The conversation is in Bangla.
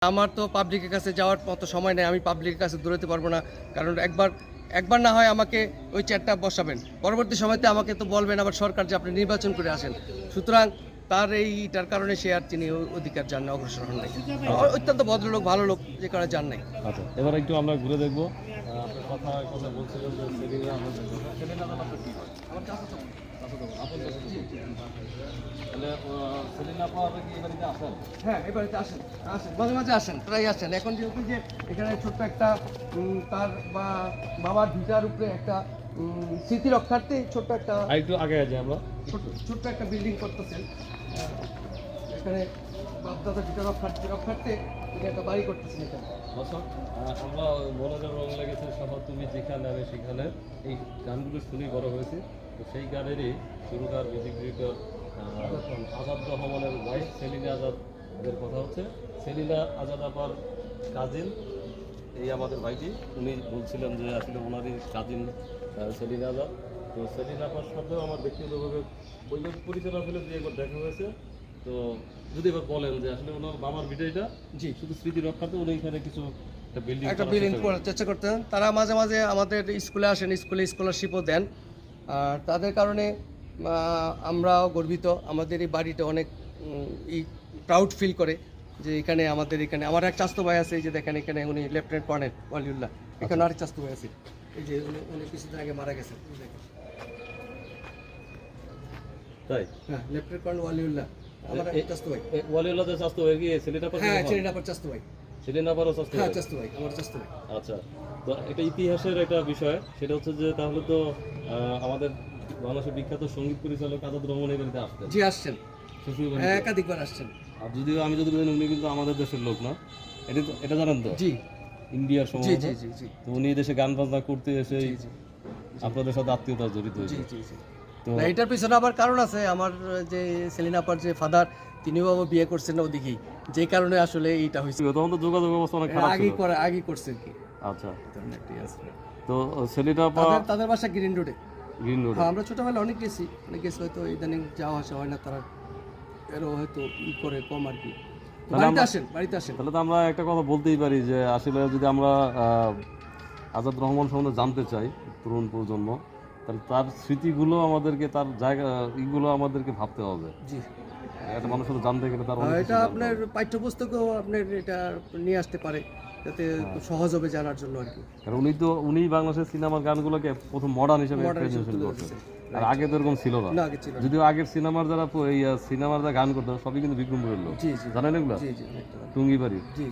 আমার তো পাবলিকের কাছে যাওয়ার মতো সময় নেই, আমি পাবলিকের কাছে দৌড়াতে পারবো না। কারণ একবার না হয় আমাকে ওই চেয়ারটা বসাবেন, পরবর্তী সময়তে আমাকে তো বলবেন আবার সরকার যে আপনি নির্বাচন করে আসেন। সুতরাং তার এইটার কারণে সে আর তিনি অধিকার যান না, অগ্রসর হন নাই। অত্যন্ত ভদ্রলোক, ভালো লোক, যে কারণে যান নাই। আচ্ছা, এবার একটু আমরা ঘুরে দেখবো। আপনার কথা বলছিলেন যে সেলিনা কি হয়? সেলিনা আপা কি এই বাড়িতে আসেন? হ্যাঁ, এবারে আসেন, মাঝে মাঝে আসেন, প্রায় আসেন। এখন যেহেতু যে এখানে ছোট্ট একটা তার বা বাবার ভিটার উপরে একটা স্মৃতি রক্ষার্থে ছোট্ট একটা একটু আগে যাই আমরা। ছোট্ট একটা বিল্ডিং করতেছেন এখানে, বাপদাদা ভিটা রক্ষার্থে এটা একটা বাড়ি করতেছেন এখানে। দর্শক, আমরা মনোযোগ রং লেগেছে শহর তুমি যেখানে আমি সেখানে, এই গানগুলো শুনে বড় হয়েছে। তো সেই গানেরই সুরকার মিউজিক ডিরেক্টর আজাদ রহমানের ওয়াইফ সেলিনা আজাদের কথা হচ্ছে। সেলিনা আজাদ আপার কাজিন এই আমাদের ভাইটি, উনি বলছিলেন যে আসলে ওনারই কাজিন সেলিনা আজাদ। তো সেলিনা আপার সাথেও আমার ব্যক্তিগতভাবে বৈবাহিক পরিচয় আসলে যে একবার দেখা হয়েছে। তো যদি এবার বলেন যে আসলে ওনার বাবার ভিডিওটা জি, শুধু স্মৃতি রক্ষার্থে উনি এখানে কিছু একটা বিল্ডিং করার চেষ্টা করতেন। তারা মাঝে মাঝে আমাদের স্কুলে আসেন, স্কুলে স্কলারশিপও দেন। আর তাদের কারণে আমরাও গর্বিত। আমাদের এই বাড়িটা অনেক প্রাউড ফিল করে যে এখানে আমার এক চাস্তো ভাই আছে, এই যে দেখেন এখানে উনি লেফটেন্যান্ট কর্নেল ওয়ালিউল্লাহ। এখানে আরেক চাস্তো ভাই আছে, এই যে উনি কিছুদিন আগে মারা গেছেন। তাই? হ্যাঁ, লেফটেন্যান্ট কর্নেল ওয়ালিউল্লাহ আমার এক চাস্তো ভাই। ওয়ালিউল্লাহ যে চাস্তো ভাই কি সেলিনা আপা? হ্যাঁ, সেলিনা আপার চাস্তো ভাই। সেলিনা আপারও চাস্তো হ্যাঁ, ভাই? চাস্তো ভাই, আমার চাস্তো ভাই। আচ্ছা, তো এটা ইতিহাসের একটা বিষয়। সেটা হচ্ছে যে তাহলে তো আমাদের বাংলাদেশের বিখ্যাত সঙ্গীত পরিচালক আজাদ রহমান এই বাড়িতে আসতেন। জি, আসছেন, একাধিকবার আসছেন। আর যদিও আমি যদি বলি উনি কিন্তু আমাদের দেশের লোক না, এটা জানেন তো? জি, ইন্ডিয়ার জি, সম্ভবত। জি, জি, জি, তো উনি দেশে গান বাজনা করতে এসে জি, জি, আপনাদের সাথে আত্মীয়তা জড়িত জি, হয়েছে। জি, জি। তো না, এটার পিছনে আবার কারণ আছে। আমার যে সেলিনা আপার যে ফাদার, তিনিও আবার বিয়ে করছেন না ওদিকেই, যে কারণে আসলে এইটা হয়েছে। তখন তো যোগাযোগ অবস্থা অনেক খারাপ ছিল। আগে করছেন কি। আচ্ছা, একটাই আছে। তো সেলিনা আপা তাদের বাসা গ্রিন রোডে। Green road. হ্যাঁ, আমরা ছোটবেলায় অনেক গেছি, হয়তো ইদানিং যাওয়া আসা হয় না, তারা এরও হয়তো করে কম আর কি। বাড়িতে আসেন। তাহলে তো আমরা একটা কথা বলতেই পারি যে আসলে যদি আমরা আজাদ রহমান সম্বন্ধে জানতে চাই তরুণ প্রজন্ম, তাহলে তার স্মৃতিগুলো আমাদেরকে, তার জায়গা এইগুলো আমাদেরকে ভাবতে হবে। জি, একটা মানুষের জানতে গেলে তার অনেক এটা কিছু আপনার পাঠ্যপুস্তকেও আপনার এটা নিয়ে আসতে পারে, যাতে সহজ হবে জানার জন্য আর কি। কারণ উনি বাংলাদেশের সিনেমার গানগুলোকে প্রথম মডার্ন হিসেবে প্রেজেন্টেশন করছেন। আর আগে তো এরকম ছিল না। আগে ছিল না। যদিও আগের সিনেমার যারা গান করতো সবই কিন্তু বিক্রমপুরের লোক। জি, জি, জানেন এগুলো? জি, জি, টুঙ্গিবাড়ি। জি।